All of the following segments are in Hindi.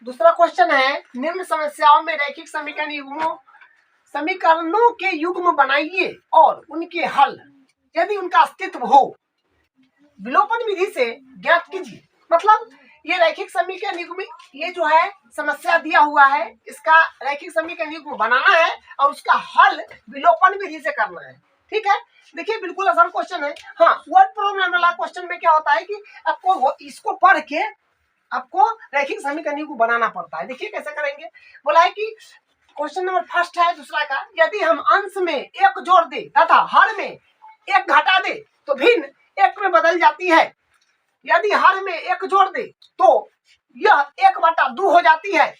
दूसरा क्वेश्चन है, निम्न समस्याओं में रैखिक समीकरणों के युग्म बनाइए और उनके हल यदि उनका अस्तित्व हो विलोपन विधि से ज्ञात कीजिए। मतलब ये रैखिक समीकरण युग्म, ये जो है समस्या दिया हुआ है, इसका रैखिक समीकरण युग्म बनाना है और उसका हल विलोपन विधि से करना है। ठीक है, देखिए बिल्कुल आसान क्वेश्चन है। हाँ, वर्ड प्रॉब्लम वाला क्वेश्चन में क्या होता है कि आपको इसको पढ़ के आपको रैखिक समीकरण युग्म बनाना पड़ता है। देखिए कैसे करेंगे। बोला है कि क्वेश्चन नंबर फर्स्ट है दूसरा का, यदि हम अंश में एक जोड़ दे तथा हर में एक घटा दे तो भिन्न एक में बदल जाती है। यदि हर में एक जोड़ दे तो यह 1/2 हो जाती है।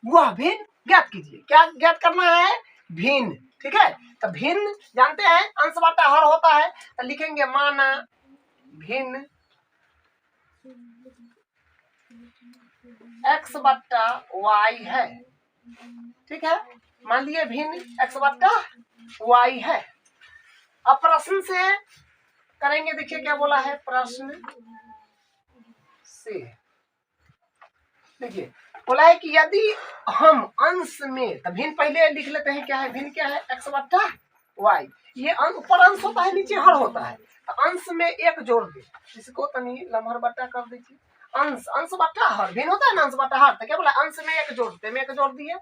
वह भिन्न ज्ञात कीजिए। क्या ज्ञात करना है? भिन्न। ठीक है, तो भिन्न जानते हैं अंश बटा हर होता है, तो लिखेंगे माना भिन्न x बट्टा y है। ठीक है, मान लिए भिन्न x बट्टा y है। अब प्रश्न से करेंगे। देखिए क्या बोला है प्रश्न से। देखिए बोला है कि यदि हम अंश में, तो भिन्न पहले लिख लेते हैं। क्या है भिन्न? क्या है? x बट्टा y। ये ऊपर अंश होता है, नीचे हर होता है। तो अंश में एक जोड़ दे, इसको तनी लम्हर बट्टा कर दीजिए। अंश बट्टा हर, भिन्न होता है ना अंश बट्टा हर। तो क्या बोला? अंश में एक जोड़ते, में एक जोड़ दिए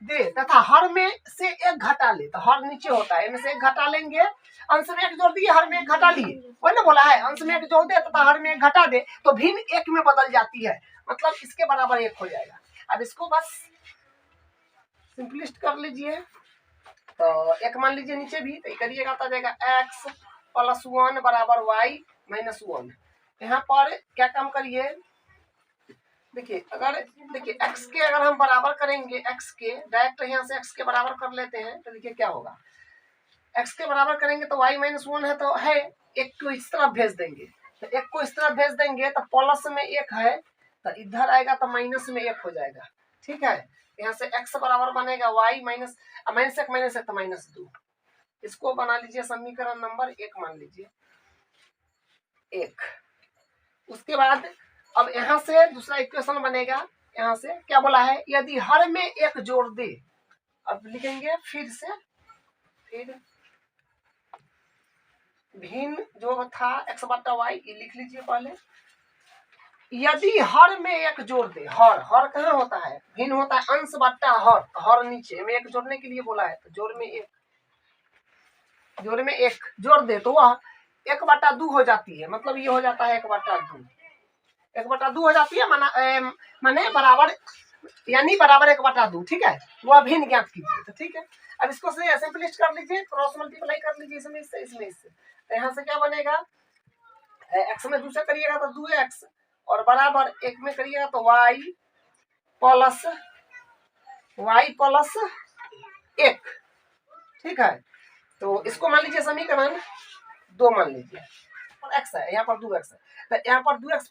दे तथा हर में से एक घटा ले। तो हर नीचे होता है, इनमें से एक घटा लेंगे। अंश में एक जोड़ दिए, हर में एक घटा लिए। वही ना बोला है, अंश में एक जोड़ दे तथा हर में एक घटा दे तो भिन्न एक में बदल जाती है। मतलब इसके बराबर एक हो जाएगा। अब इसको बस सिंपलिस्ट कर लीजिए। तो एक मान लीजिए नीचे भी, तो करिएगा तो जाएगा x + 1 बराबर y - 1। यहाँ पर क्या काम करिए, देखिए अगर देखिए x के अगर हम बराबर करेंगे, x के डायरेक्ट यहाँ से x के बराबर कर लेते हैं, तो देखिए क्या होगा। x के बराबर करेंगे तो y - 1 है, तो है एक को इस तरफ भेज देंगे। तो एक को इस तरफ भेज देंगे तो प्लस में एक है, तो इधर आएगा तो माइनस में एक हो जाएगा। ठीक है, यहाँ से x बराबर बनेगा y माइनस -1 तो -2। इसको बना लीजिए समीकरण नंबर 1 मान लीजिए 1। उसके बाद अब यहाँ से दूसरा इक्वेशन बनेगा। यहाँ से क्या बोला है? यदि हर में एक जोड़ दे, अब लिखेंगे फिर भिन्न जो था x बट्टा y, ये लिख लीजिए पहले। यदि हर में एक जोड़ दे, हर कहाँ होता है? भिन्न होता है अंश बट्टा हर। तो हर नीचे में एक जोड़ने के लिए बोला है, तो जोड़ में एक जोड़ दे तो वह 1/2 हो जाती है। मतलब ये हो जाता है 1/2 हो जाती है, माने बराबर, यानी बराबर 1/2। ठीक है, वह भिन्न ज्ञात कीजिए। तो ठीक है, अब इसको से सिंपलिस्ट कर लीजिए, क्रॉस मल्टीप्लाई कर लीजिए इसमें इससे। तो यहाँ से क्या बनेगा? x में 2 से करिएगा तो 2x और बराबर 1 में करिएगा तो y प्लस 1। ठीक है, तो इसको मान लीजिए समीकरण 2 मान लीजिए। x है, यहाँ पर 2x है। तो यहाँ पर 2x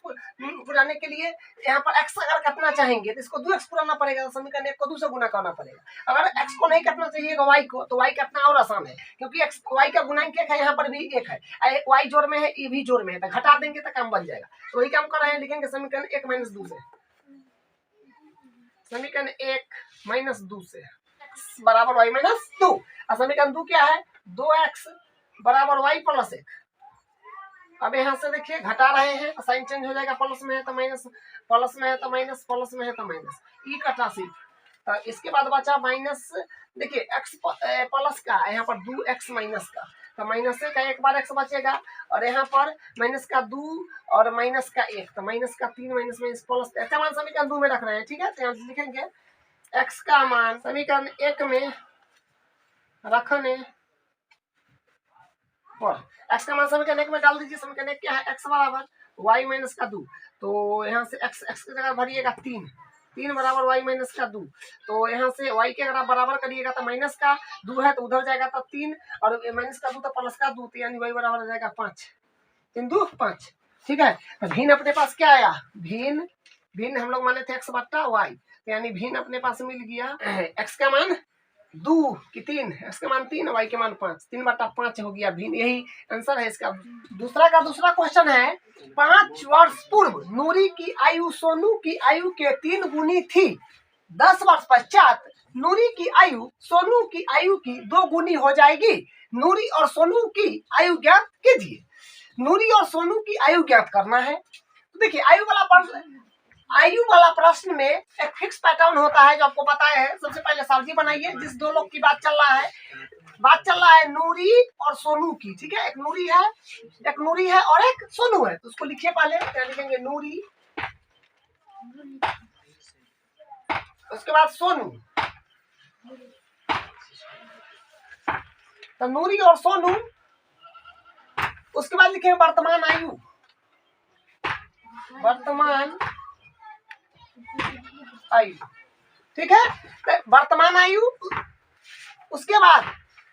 पुराने के लिए यहाँ पर x अगर काटना चाहेंगे तो इसको 2x पुराना पड़ेगा। तो समीकरण 1 को 2 से गुना करना पड़ेगा। अगर x को नहीं काटना चाहिएगा y को, तो y काटना और आसान है, क्योंकि y का गुणांक 1 है, यहाँ पर भी 1 है, y जोड़ में है, ये भी जोड़ में है, तो घटा देंगे तो काम बन जाएगा। तो वही काम कर रहे हैं, लिखेंगे समीकरण 1 - 2 से। समीकरण 1 - 2 से x बराबर y - 2। और समीकरण 2 क्या है? 2x बराबर y + 1। अब यहाँ से देखिए घटा रहे हैं, साइन चेंज हो जाएगा। प्लस में है तो माइनस, प्लस में है तो माइनस, प्लस में है तो माइनस, ई कटा सिर्फ। तो इसके बाद बचा माइनस। देखिए x प्लस का, यहाँ पर 2x माइनस का, तो माइनस का एक बार x बचेगा, और यहाँ पर माइनस का 2 और माइनस का 1, तो माइनस का 3 माइनस प्लस। x का मान समीकरण 2 में रख रहे हैं। ठीक है, तो यहाँ लिखेंगे x का मान समीकरण 1 में रखने पर x का मान समीकरण 1 में डाल दीजिए। समीकरण 1 क्या है? x बराबर y - 2। तो यहाँ से x की जगह भरिएगा 3 बराबर y - 2। तो यहाँ से y के अगर आप बराबर करिएगा तो माइनस का 2 है, तो उधर जाएगा तो 3, और माइनस का 2 तो प्लस का 2, तो यानी y बराबर हो जाएगा 5। 3 2 5। ठीक है, तो भिन्न अपने पास क्या आया? भिन्न हम लोग माने थे x बट्टा y, यानी भिन्न अपने पास मिल गया। x का मान 2 की 3, इसके मान 3, y के मान 5, 3/5 हो गया भिन्न। यही आंसर है इसका। दूसरा क्वेश्चन है, 5 वर्ष पूर्व नूरी की आयु सोनू की आयु के 3 गुनी थी। 10 वर्ष पश्चात नूरी की आयु सोनू की आयु की 2 गुनी हो जाएगी। नूरी और सोनू की आयु ज्ञात कीजिए। नूरी और सोनू की आयु ज्ञात करना है। तो देखिए आयु वाला प्रश्न में एक फिक्स पैटर्न होता है जो आपको पता है। सबसे पहले सारजी बनाइए। जिस दो लोग की बात चल रहा है नूरी और सोनू की, ठीक है। एक नूरी है और एक सोनू है, तो उसको लिखिए। पहले क्या लिखेंगे? नूरी, उसके बाद सोनू। तो नूरी और सोनू, उसके बाद लिखेंगे वर्तमान आयु। ठीक है, वर्तमान आयु। उसके बाद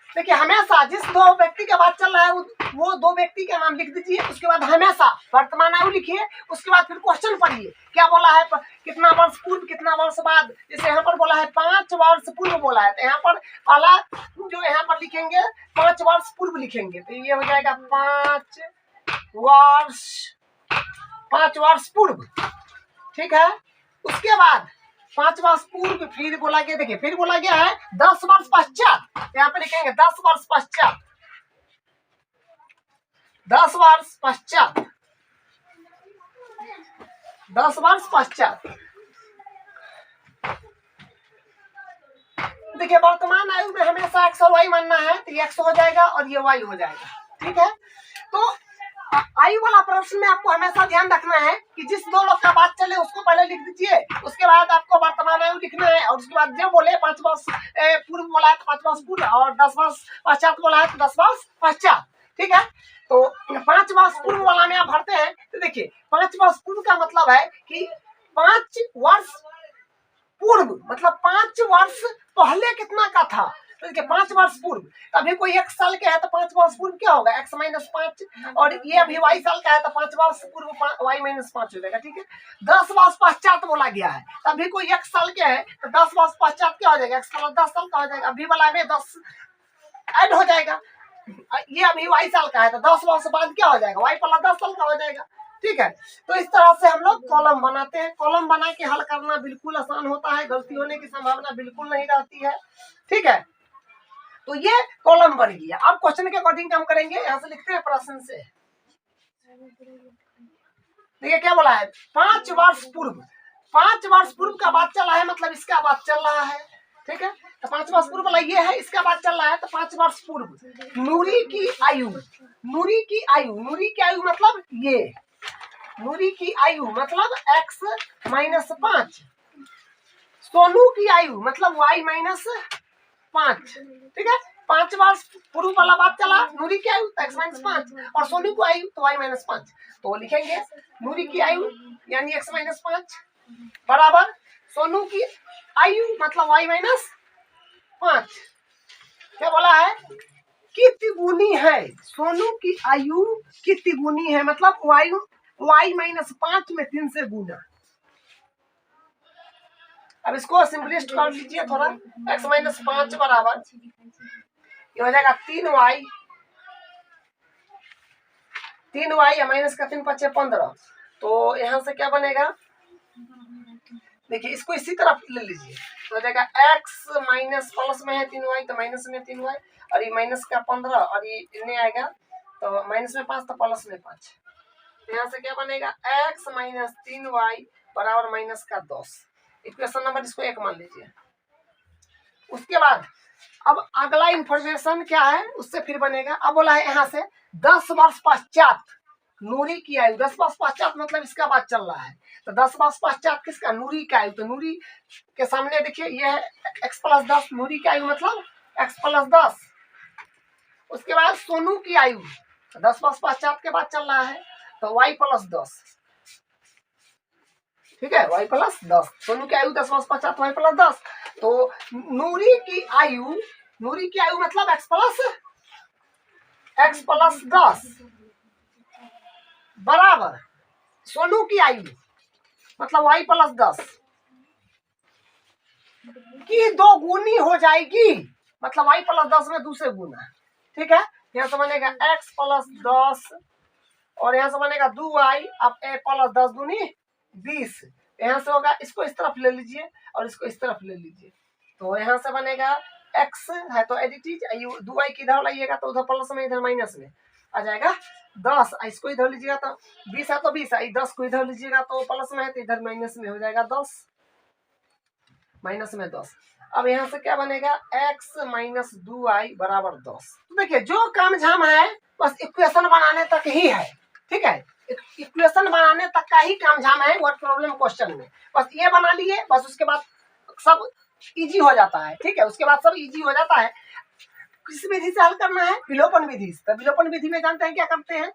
देखिए, हमेशा जिस 2 व्यक्ति का बात चल रहा है वो 2 व्यक्ति का नाम लिख दीजिए। उसके बाद हमेशा वर्तमान आयु लिखिए। उसके बाद फिर क्वेश्चन पढ़िए, क्या बोला है, कितना वर्ष पूर्व, कितना वर्ष बाद। जैसे यहाँ पर बोला है 5 वर्ष पूर्व बोला है, तो यहाँ पर पहला जो यहाँ पर लिखेंगे 5 वर्ष पूर्व लिखेंगे, तो ये हो जाएगा 5 वर्ष पूर्व। ठीक है, उसके बाद 5 वर्ष पूर्व फिर बोला गया, देखिए फिर बोला गया है 10 वर्ष पश्चात। यहाँ पे लिखेंगे 10 वर्ष पश्चात। 10 वर्ष पश्चात, 10 वर्ष पश्चात। देखिए वर्तमान आयु में हमेशा x और y मानना है, तो ये x हो जाएगा और ये y हो जाएगा। ठीक है, तो आयु वाला प्रश्न में आपको हमेशा ध्यान रखना है कि जिस 2 लोग का बात चले उसको पहले लिख दीजिए। उसके बाद आपको वर्तमान आयु लिखना है, और उसके बाद जब बोले 5 वर्ष पूर्व बोला है तो 5 वर्ष पूर्व, और 10 वर्ष पश्चात बोला है तो 10 वर्ष पश्चात। ठीक है, तो 5 वर्ष पूर्व वाला में आप भरते हैं। तो देखिए 5 वर्ष पूर्व का मतलब है कि 5 वर्ष पूर्व, मतलब 5 वर्ष पहले कितना का था। तो देखिए 5 वर्ष पूर्व, अभी कोई 1 साल के है तो 5 वर्ष पूर्व क्या होगा, x - 5, और ये अभी y साल का है तो 5 वर्ष पूर्व y - 5 हो जाएगा। ठीक है, 10 वर्ष पश्चात बोला गया है, अभी कोई 1 साल के है तो 10 वर्ष पश्चात क्या हो जाएगा, x + 10 साल का हो जाएगा। अभी वाला में 10 ऐड हो जाएगा। ये अभी y साल का है तो 10 वर्ष बाद क्या हो जाएगा, y + 10 साल का हो जाएगा। ठीक है, तो इस तरह से हम लोग कॉलम बनाते हैं। कॉलम बना के हल करना बिल्कुल आसान होता है, गलती होने की संभावना बिल्कुल नहीं रहती है। ठीक है, तो ये कॉलम बन गया। अब क्वेश्चन के अकॉर्डिंग हम करेंगे। यहाँ से लिखते हैं प्रश्न से। देखिए क्या बोला है, 5 वर्ष पूर्व। 5 वर्ष पूर्व का बात चल रहा है, मतलब इसका बात चल रहा है। ठीक है, तो 5 वर्ष पूर्व वाला ये है, इसका बात चल रहा है। तो 5 वर्ष पूर्व नूरी की आयु, नूरी की आयु मतलब ये, नूरी की आयु मतलब x - 5। सोनू की आयु मतलब y - 5। ठीक है, 5 वर्ष पूर्व वाला बात चला, नूरी की आयु x - 5 और सोनू की आयु तो y - 5। तो लिखेंगे नूरी की आयु यानी x - 5 बराबर सोनू की आयु मतलब y - 5। क्या बोला है, कितनी गुनी है, सोनू की आयु कितनी गुनी है, मतलब y - 5 में 3 से गुना। अब इसको सिंपलिस्ट कर लीजिए थोड़ा, x - 5 बराबर ये हो जाएगा 3y या माइनस का 3 × 5 = 15। तो यहाँ से क्या बनेगा, देखिए इसको इसी तरफ ले लीजिए, तो हो जाएगा x माइनस प्लस में है 3y तो माइनस में 3y, और ये माइनस का 15 और ये इन्हें आएगा तो माइनस में 5 तो प्लस में 5। यहाँ से क्या बनेगा, x - 3y बराबर माइनस का 10। इक्वेशन नंबर इसको 1 मान लीजिए। उसके बाद अब अगला इंफॉर्मेशन क्या है, उससे फिर बनेगा। अब बोला है यहाँ से 10 वर्ष पश्चात नूरी की आयु। 10 वर्ष पश्चात मतलब इसका बात चल रहा है, तो 10 वर्ष पश्चात किसका, नूरी की आयु। तो नूरी के सामने देखिए ये है x + 10, नूरी की आयु मतलब x + 10। उसके बाद सोनू की आयु, 10 वर्ष पश्चात के बाद चल रहा है तो y + 10। ठीक है, y + 10, सोनू की आयु 10 वर्ष पश्चात y + 10। तो नूरी की आयु मतलब x + 10 बराबर सोनू की आयु मतलब y + 10। की 2 गुनी हो जाएगी, मतलब y प्लस 10 में 2 से गुना, ठीक है। यहाँ से बनेगा x प्लस 10 और यहाँ से बनेगा 2y, अब a प्लस 10 दूनी 20, यहाँ से होगा, इसको इस तरफ ले लीजिए और इसको इस तरफ ले लीजिए, तो यहाँ से बनेगा x है तो एडिटीज 2y की इधर लाइएगा तो उधर प्लस में इधर माइनस में आ जाएगा 10, इसको इधर लीजिएगा तो 20 है तो 20 है, 10 को इधर लीजिएगा तो प्लस में है तो इधर माइनस में हो जाएगा 10, माइनस में 10। अब यहाँ से क्या बनेगा x माइनस 2y बराबर 10। तो देखिए जो काम झाम है बस इक्वेशन बनाने तक ही है, ठीक है, इक्वेशन बनाने तक का ही काम झाम है वर्ड प्रॉब्लम क्वेश्चन में, बस ये बना लिए, बस उसके बाद सब इजी हो जाता है, ठीक है, उसके बाद सब इजी हो जाता है। किस विधि से हल करना है, विलोपन विधि से। तो विलोपन विधि में जानते हैं क्या करते हैं,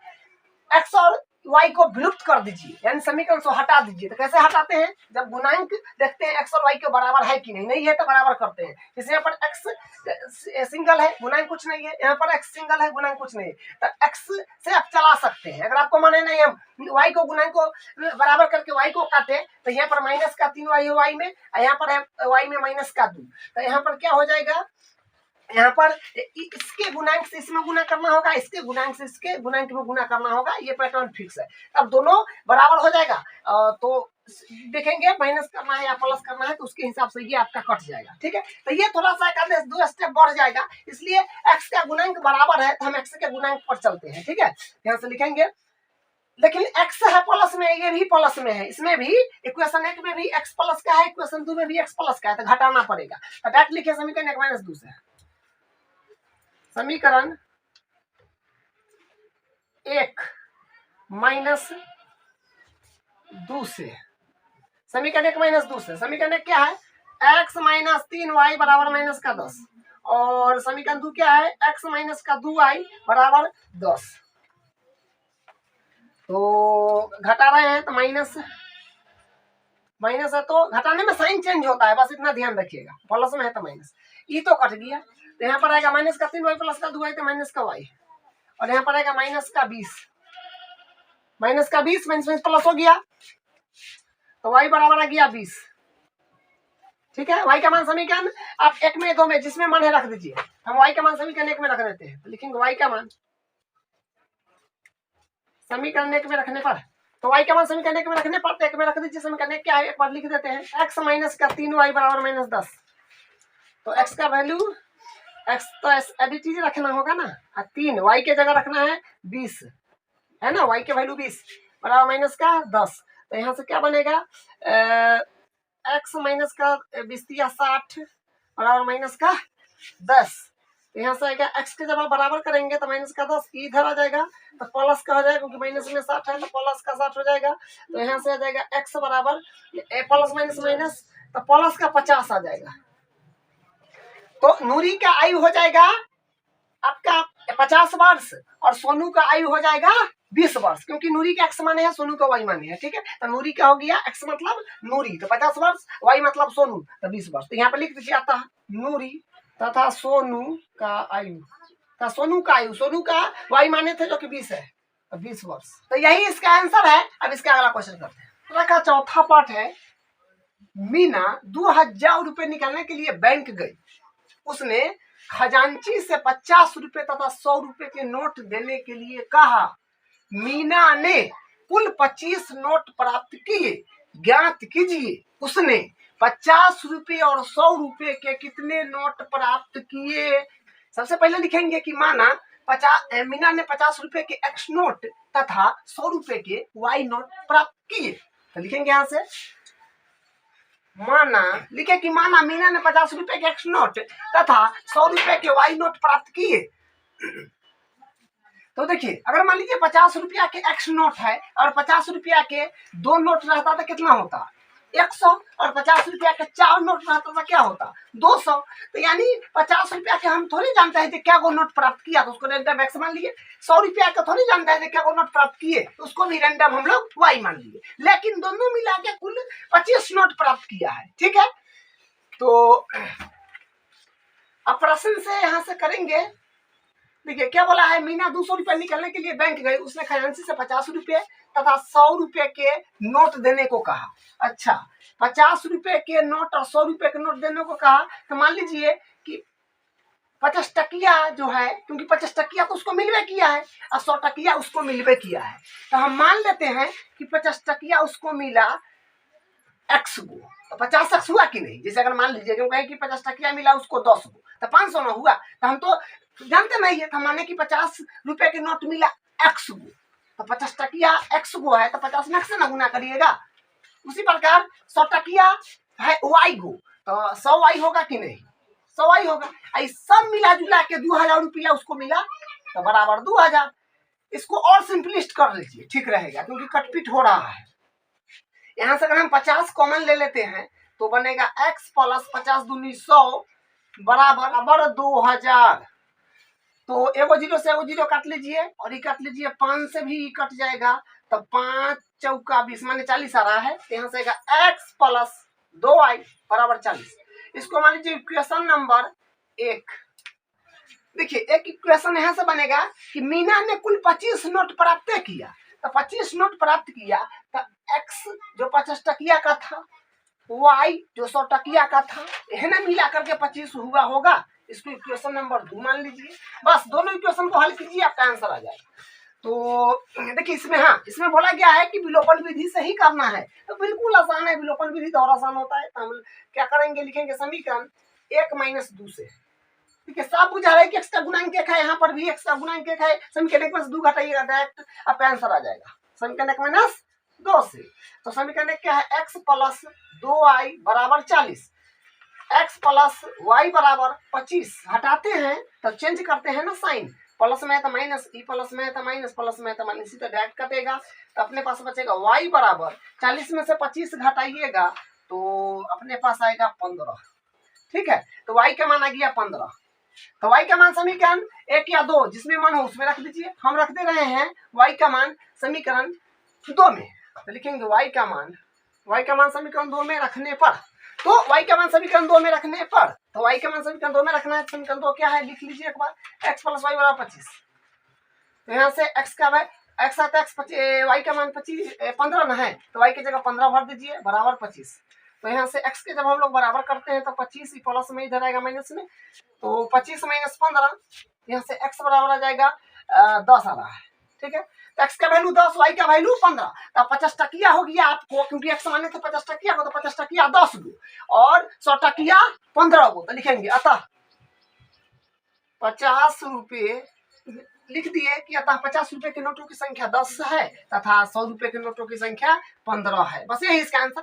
x और y को विलुप्त कर दीजिए, यानी समीकरण से हटा दीजिए। तो कैसे हटाते हैं, जब गुणांक देखते हैं x और y के बराबर है कि नहीं, नहीं है तो बराबर करते हैं। जैसे यहाँ पर x सिंगल है, गुणांक कुछ नहीं है, यहाँ पर x सिंगल है, गुणांक कुछ नहीं है, तो x से आप चला सकते हैं। अगर आपको माने नहीं हम y को गुणांक को बराबर करके y को काटे तो यहाँ पर माइनस का 3y है y में, यहाँ पर है y में माइनस का 2, तो यहाँ पर क्या हो जाएगा, यहाँ पर इसके गुणांक से इसमें गुना करना होगा, इसके गुणांक से इसके गुणांक में गुना करना होगा, ये पैटर्न फिक्स है। अब दोनों बराबर हो जाएगा तो देखेंगे माइनस करना है या प्लस करना है तो उसके हिसाब से ये आपका कट जाएगा, ठीक है। तो ये थोड़ा सा एक 2 स्टेप बढ़ जाएगा, इसलिए x का गुणांक बराबर है तो हम x के गुणांक पर चलते हैं, ठीक है। यहाँ से लिखेंगे, लेकिन x है प्लस में, ये भी प्लस में है, इसमें भी इक्वेशन 1 में भी x प्लस का है, इक्वेशन 2 में भी x प्लस का है, तो घटाना पड़ेगा। तो डायरेक्ट लिखिए समीकरण 1 माइनस 2 से, समीकरण 1 माइनस 2 से, समीकरण 1 माइनस 2 से, समीकरण 1 क्या है, x माइनस 3y बराबर माइनस का 10, और समीकरण 2 क्या है, x माइनस का 2y बराबर 10। तो घटा रहे हैं तो माइनस, माइनस है तो घटाने में साइन चेंज होता है, बस इतना ध्यान रखिएगा, प्लस में है तो माइनस, ये तो कट गया, तो यहाँ पर आएगा माइनस का 3y प्लस का 2y तो माइनस का y, और यहाँ पर आएगा माइनस का 20, माइनस का 20 माइनस में प्लस हो गया तो y बराबर आ गया 20, ठीक है। y का मान समीकरण आप 1 में 2 में जिसमें मन है रख दीजिए, हम y का मान समीकरण 1 में रख देते हैं, तो लिखेंगे y का मान समीकरण 1 में रखने पर, तो y का मान समीकरण 1 में रखने पर 1 में रख दीजिए, समीकरण 1 क्या है एक बार लिख देते हैं, x माइनस का 3y बराबर माइनस 10, तो x का वैल्यू, x तो एडिटीज रखना होगा ना, 3 y के जगह रखना है 20 है ना, y के वैल्यू 20 बराबर माइनस का 10, तो यहाँ से क्या बनेगा x माइनस का 20 या 60 बराबर माइनस का 10, तो यहाँ से आएगा x के जब आप बराबर करेंगे तो माइनस का 10 इधर आ जाएगा तो प्लस का हो जाएगा, क्योंकि माइनस में 60 है तो प्लस का 60 हो जाएगा, तो यहाँ से आ जाएगा x बराबर प्लस माइनस माइनस तो प्लस का 50 आ जाएगा, तो नूरी का आयु हो जाएगा आपका 50 वर्ष और सोनू का आयु हो जाएगा 20 वर्ष, क्योंकि नूरी का x माने है, सोनू का y माने है, ठीक है। तो नूरी का हो गया x मतलब नूरी तो 50 वर्ष, y मतलब सोनू तो 20 वर्ष, तो यहाँ पे लिख दीजिए आता है नूरी तथा सोनू का आयु, तो सोनू का आयु, सोनू का y माने थे जो कि 20 है, तो 20 वर्ष, तो यही इसका आंसर है। अब इसका अगला क्वेश्चन करते हैं। का चौथा पार्ट है, मीना 2000 रुपए निकालने के लिए बैंक गई, उसने खजांची से 50 रुपए तथा 100 रुपए के नोट देने के लिए कहा, मीना ने कुल 25 नोट प्राप्त किए, ज्ञात कीजिए उसने 50 रुपए और 100 रुपए के कितने नोट प्राप्त किए। सबसे पहले लिखेंगे कि मीना ने 50 रुपए के x नोट तथा 100 रुपए के y नोट प्राप्त किए, तो लिखेंगे यहाँ से लिखे कि मीना ने 50 रुपए के x नोट तथा 100 रुपए के y नोट प्राप्त किए। तो देखिए अगर मान लीजिए 50 रुपया के x नोट है और 50 रुपया के 2 नोट रहता तो कितना होता 100, और 50 रुपया के 4 नोट रहता तो क्या होता 200, तो यानी 50 रुपया के हम थोड़ी जानते हैं क्या वो नोट प्राप्त किया तो उसको रैंडम x मान लिए, 100 रुपया का थोड़ी जानते हैं क्या वो नोट प्राप्त किए तो उसको भी रैंडम हम लोग y मान लिए, लेकिन दोनों मिला के कुल 25 नोट प्राप्त किया है, ठीक है। तो अब प्रश्न से यहाँ से करेंगे, देखिए क्या बोला है, मीना 200 रुपया निकलने के लिए बैंक गई, उसने खजांची से 50 रुपये तथा 100 रुपये के नोट देने को कहा। अच्छा, 50 रुपये के नोट और 100 रुपये के नोट देने को कहा, तो मान लीजिए कि 50 टकिया जो है, क्योंकि 50 टकिया तो उसको मिलवे किया है और 100 टकिया उसको मिलवे किया है, तो हम मान लेते हैं कि 50 टकिया उसको मिला एक्स गो, तो 50 एक्स हुआ कि नहीं। जैसे अगर मान लीजिए कि 50 टकिया मिला उसको 10 गो, तो 500 ना हुआ, तो हम तो जानते नहीं है, तो माने कि 50 रुपए के नोट मिला एक्स गो, तो 50 टकिया एक्स गो है, तो 50 में से ना गुना करिएगा। उसी प्रकार 100 टकिया है वाई गो, तो 100 वाई होगा कि नहीं, 100 वाई होगा। सब मिला जुला के 2000 रुपया उसको मिला, तो बराबर 2000। इसको और सिंपलिस्ट कर लीजिए, ठीक रहेगा, क्योंकि कटपीट हो रहा है। यहाँ से अगर हम 50 कॉमन ले लेते हैं तो बनेगा x प्लस 50 दूनी 100 बराबर 2000। तो एगो जीरो से एगो जीरो काट लीजिए और ये काट लीजिए, 5 से भी कट जाएगा, तो 5 चौका 20 माने 40 आ रहा है। यहाँ से x प्लस 2y बराबर 40। इसको मान लीजिए इक्वेशन नंबर 1। देखिए एक इक्वेशन यहाँ से बनेगा कि मीना ने कुल 25 नोट प्राप्त किया, तो 25 नोट प्राप्त किया, तो x जो 50 टकिया का था, y जो 100 टकिया का था, इन्हें मिला करके 25 हुआ होगा। इसको इक्वेशन नंबर 2 मान लीजिए। बस दोनों इक्वेशन को हल कीजिए, आपका आंसर आ जाएगा। तो देखिए इसमें, हाँ इसमें बोला गया है कि विलोपन विधि से ही करना है, तो बिल्कुल आसान है, विलोपन विधि तो और आसान होता है। तो हम क्या करेंगे, लिखेंगे समीकरण 1 माइनस 2 से। ठीक है, साफ बुझा रहा है कि x का गुणांक 1 है, यहाँ पर भी x का गुणांक 1 है। समीकरण 1 में 2 घटाइएगा, डायरेक्ट आपका आंसर आ जाएगा समीकरण 1 माइनस 2 से। तो समीकरण क्या है, x प्लस 2y बराबर 40, x प्लस y बराबर 25। हटाते हैं तो चेंज करते हैं ना साइन, प्लस में है तो माइनस, ई प्लस में है तो माइनस, प्लस में है तो माइनस, तो डायरेक्ट कटेगा। तो अपने पास बचेगा y बराबर 40 में से 25 घटाइएगा तो अपने पास आएगा 15। ठीक है, तो y का मान आ गया 15। तो y का मान समीकरण 1 या 2 जिसमें मन हो उसमें रख दीजिए। हम रख दे रहे हैं y का मान समीकरण 2 में, तो लिखेंगे y का मान समीकरण 2 में रखने पर, तो y का मान समीकरण 2 में रखने पर, तो y का मान समीकरण 2 में रखना है। समीकरण 2 क्या है, लिख लीजिए एक बार, x प्लस वाई बराबर 25। तो यहाँ से x का x आता है y का मान 15 ना है, तो y की जगह 15 भर दीजिए बराबर 25। तो यहाँ से x के जब हम लोग बराबर करते हैं तो 25 प्लस में इधर आएगा माइनस में, तो 25 माइनस 15, यहाँ से x बराबर आ जाएगा 10 आ रहा है। ठीक है, तो x का वैल्यू 10, y का वैल्यू 15, तो 50 टकिया हो गया आपको, क्योंकि x माने तो 50 टकिया को, तो 50 टकिया 10 गो और 100 टकिया 15 गो, तो लिखेंगे अतः 50 रुपये लिख दिए कि अतः 50 रुपये के नोटों की संख्या 10 है तथा 100 रुपये के नोटों की संख्या 15 है। बस यही इसका आंसर।